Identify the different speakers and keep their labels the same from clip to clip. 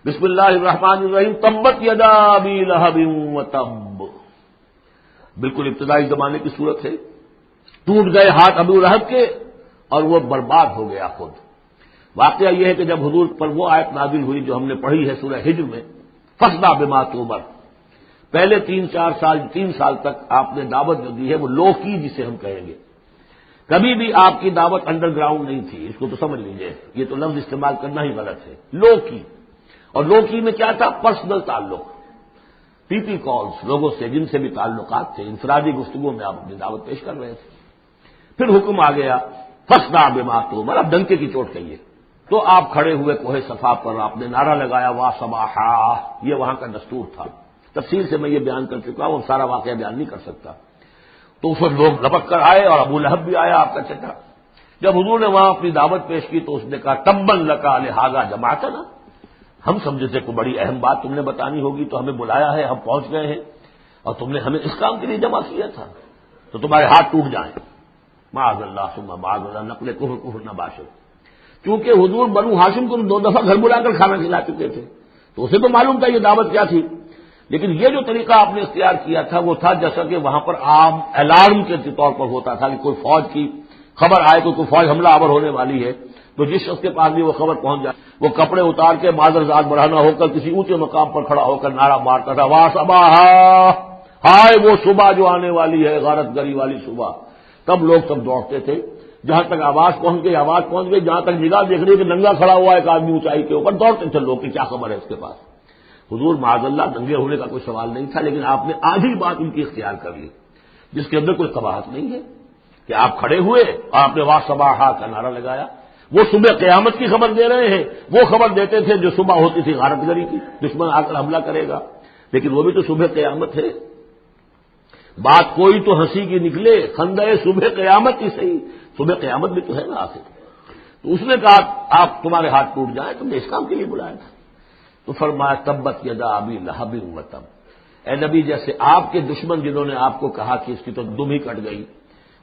Speaker 1: بسم اللہ الرحمن الرحیم، تبت یدا ابی لہب وتب، بالکل ابتدائی زمانے کی صورت ہے۔ ٹوٹ گئے ہاتھ ابو لہب کے اور وہ برباد ہو گیا خود۔ واقعہ یہ ہے کہ جب حضور پر وہ آیت نازل ہوئی جو ہم نے پڑھی ہے سورہ ہجر میں، فاصدع بما تؤمر، پہلے 3 سال تک آپ نے دعوت جو دی ہے وہ لو کی، جسے ہم کہیں گے۔ کبھی بھی آپ کی دعوت انڈر گراؤنڈ نہیں تھی، اس کو تو سمجھ لیجئے، یہ تو لفظ استعمال کرنا ہی غلط ہے، لو کی۔ اور لو کی میں کیا تھا؟ پرسنل تعلق، پی پی کالز، لوگوں سے جن سے بھی تعلقات تھے، انفرادی گفتگو میں آپ اپنی دعوت پیش کر رہے تھے۔ پھر حکم آ گیا فاصدع بما تؤمر، اب ڈنکے کی چوٹ کہیے۔ تو آپ کھڑے ہوئے کوہ صفا پر، آپ نے نعرہ لگایا وا صباحا، یہ وہاں کا دستور تھا۔ تفصیل سے میں یہ بیان کر چکا ہوں، سارا واقعہ بیان نہیں کر سکتا۔ تو اس وقت لوگ لپک کر آئے اور ابو لہب بھی آیا، آپ کا چچا۔ جب حضور نے وہاں اپنی دعوت پیش کی تو اس نے کہا تبا لکا لہذا جمعتنا، ہم سمجھے تھے کوئی بڑی اہم بات تم نے بتانی ہوگی تو ہمیں بلایا ہے، ہم پہنچ گئے ہیں اور تم نے ہمیں اس کام کے لیے جمع کیا تھا، تو تمہارے ہاتھ ٹوٹ جائیں۔ معاذ اللہ ثم معاذ اللہ، نقل کفر نہ باشد۔ کیونکہ حضور بنو ہاشم کو 2 دفعہ گھر بلا کر کھانا کھلا چکے تھے، تو اسے تو معلوم تھا یہ دعوت کیا تھی۔ لیکن یہ جو طریقہ آپ نے اختیار کیا تھا وہ تھا جیسا کہ وہاں پر عام الارم کے طور پر ہوتا تھا کہ کوئی فوج کی خبر آئے کہ کوئی فوج حملہ آور ہونے والی ہے، تو جس شخص کے پاس بھی وہ خبر پہنچ جائے وہ کپڑے اتار کے معذر ذات بڑھانا ہو کر کسی اونچے مقام پر کھڑا ہو کر نعرہ مارتا تھا وا صباحا، ہائے وہ صبح جو آنے والی ہے، غارت گری والی صبح۔ تب لوگ سب دوڑتے تھے، جہاں تک آواز پہنچ گئی، جہاں تک نگاہ دیکھ رہی ہے کہ ننگا کھڑا ہوا ہے ایک آدمی اونچائی کے اوپر، دوڑتے تھے لوگ کہ کیا خبر ہے اس کے پاس۔ حضور معاذ اللہ ننگے ہونے کا کوئی سوال نہیں تھا، لیکن آپ نے آدھی بات ان کی اختیار کر لی جس کے اندر کوئی قباحت نہیں ہے کہ آپ کھڑے ہوئے اور آپ نے وا صباحا کا نعرہ لگایا۔ وہ صبح قیامت کی خبر دے رہے ہیں، وہ خبر دیتے تھے جو صبح ہوتی تھی غارت گری کی، دشمن آ کر حملہ کرے گا، لیکن وہ بھی تو صبح قیامت ہے۔ بات کوئی تو ہنسی کی نکلے، خندہ صبح قیامت ہی صحیح، صبح قیامت بھی تو ہے نا آخر۔ تو اس نے کہا آپ تمہارے ہاتھ ٹوٹ جائیں، تم نے اس کام کے لیے بلایا تھا۔ تو فرمایا تبت یدا ابی لہب وتب، اے نبی جیسے آپ کے دشمن جنہوں نے آپ کو کہا کہ اس کی تو دم ہی کٹ گئی،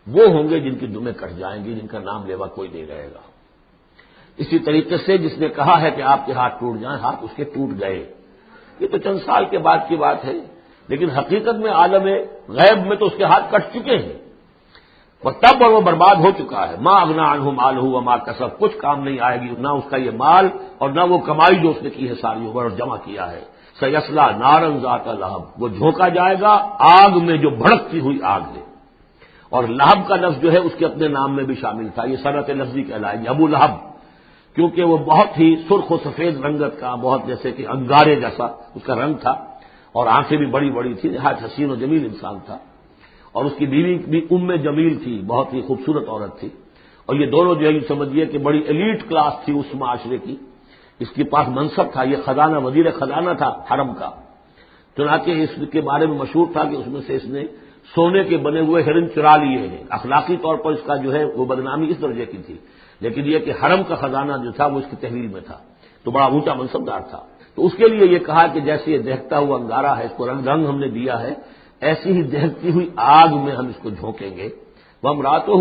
Speaker 1: وہ ہوں گے جن کی دمیں کٹ جائیں گی، جن کا نام لیوا کوئی نہیں رہے گا۔ اسی طریقے سے جس نے کہا ہے کہ آپ کے ہاتھ ٹوٹ جائیں، ہاتھ اس کے ٹوٹ گئے۔ یہ تو چند سال کے بعد کی بات ہے، لیکن حقیقت میں عالم غیب میں تو اس کے ہاتھ کٹ چکے ہیں، وہ تب اور وہ برباد ہو چکا ہے۔ ما اغنی عنہ مالہ وما کسب، کچھ کام نہیں آئے گی نہ اس کا یہ مال اور نہ وہ کمائی جو اس نے کی ہے ساری عمر اور جمع کیا ہے۔ سیصلی نارا ذات لہب، وہ جھونکا جائے گا آگ میں جو بھڑکتی ہوئی آگ ہے۔ اور لہب کا لفظ جو ہے اس کے اپنے نام میں بھی شامل تھا، یہ صنعت لفظی کہلائے گی ابو لہب، کیونکہ وہ بہت ہی سرخ و سفید رنگت کا، بہت جیسے کہ انگارے جیسا اس کا رنگ تھا، اور آنکھیں بھی بڑی بڑی تھی، نہایت حسین و جمیل انسان تھا۔ اور اس کی بیوی بھی ام جمیل تھی، بہت ہی خوبصورت عورت تھی، اور یہ دونوں جو ہے یہ سمجھیے کہ بڑی ایلیٹ کلاس تھی اس معاشرے کی۔ اس کے پاس منصب تھا، یہ خزانہ وزیر خزانہ تھا حرم کا، چنانچہ اس کے بارے میں مشہور تھا کہ اس میں سے اس نے سونے کے بنے ہوئے ہرن چرا لیے ہیں۔ اخلاقی طور پر اس کا جو ہے وہ بدنامی اس درجے کی تھی، لیکن یہ کہ حرم کا خزانہ جو تھا وہ اس کی تحویل میں تھا، تو بڑا اونچا منصبدار تھا۔ تو اس کے لیے یہ کہا کہ جیسے یہ دہتا ہوا انگارہ ہے، اس کو رنگ ہم نے دیا ہے، ایسی ہی دہتی ہوئی آگ میں ہم اس کو جھونکیں گے۔ وامرأتہ،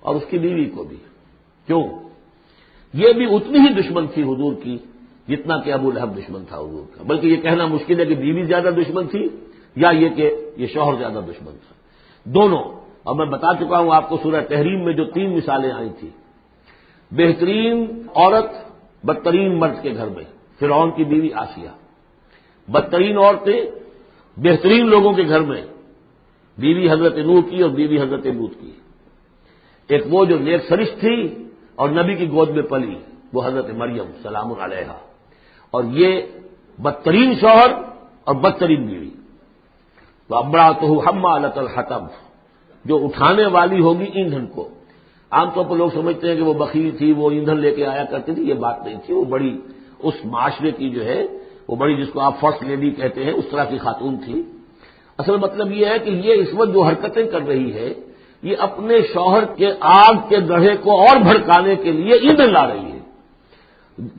Speaker 1: اور اس کی بیوی کو بھی۔ کیوں؟ یہ بھی اتنی ہی دشمن تھی حضور کی جتنا کہ ابو لہب دشمن تھا حضور کا، بلکہ یہ کہنا مشکل ہے کہ بیوی زیادہ دشمن تھی یا یہ کہ یہ شوہر زیادہ دشمن تھا، دونوں۔ اور میں بتا چکا ہوں آپ کو سورہ تحریم میں جو 3 مثالیں آئی تھی، بہترین عورت بدترین مرد کے گھر میں، فرعون کی بیوی آسیہ، بدترین عورتیں بہترین لوگوں کے گھر میں، بیوی حضرت نوح کی اور بیوی حضرت لوط کی۔ ایک وہ جو نیک سرشت تھی اور نبی کی گود میں پلی، وہ حضرت مریم سلام علیہا، اور یہ بدترین شوہر اور بدترین بیوی۔ وامرأتہ حمالۃ الحطب، جو اٹھانے والی ہوگی ایندھن کو۔ عام طور پر لوگ سمجھتے ہیں کہ وہ بخیل تھی، وہ ایندھن لے کے آیا کرتی تھی، یہ بات نہیں تھی، وہ بڑی اس معاشرے کی جو ہے وہ بڑی، جس کو آپ فرسٹ لیڈی کہتے ہیں، اس طرح کی خاتون تھی۔ اصل مطلب یہ ہے کہ یہ اس وقت جو حرکتیں کر رہی ہے یہ اپنے شوہر کے آگ کے گڑھے کو اور بھڑکانے کے لیے ایندھن لا رہی ہے۔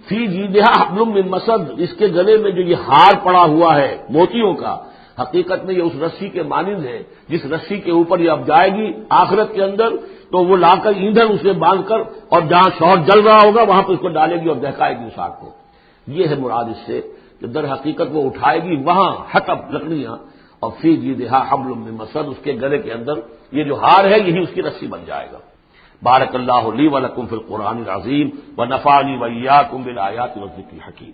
Speaker 1: فی جیدہا حبل من مسد، اس کے گلے میں جو یہ ہار پڑا ہوا ہے موتیوں کا، حقیقت میں یہ اس رسی کے مانند ہے جس رسی کے اوپر یہ اب جائے گی آخرت کے اندر، تو وہ لا کر ایندھن اسے باندھ کر اور جہاں شوہر جل رہا ہوگا وہاں پہ اس کو ڈالے گی اور دہکائے گی اس آگ کو۔ یہ ہے مراد اس سے کہ در حقیقت وہ اٹھائے گی وہاں حطب لکڑیاں، اور فی جیدہا حبل من مسد، اس کے گلے کے اندر یہ جو ہار ہے یہی اس کی رسی بن جائے گا۔ بارک اللہ لی ولکم فی القرآن العظیم ونفعنی وإیاکم بالآیات والذکر الحکیم۔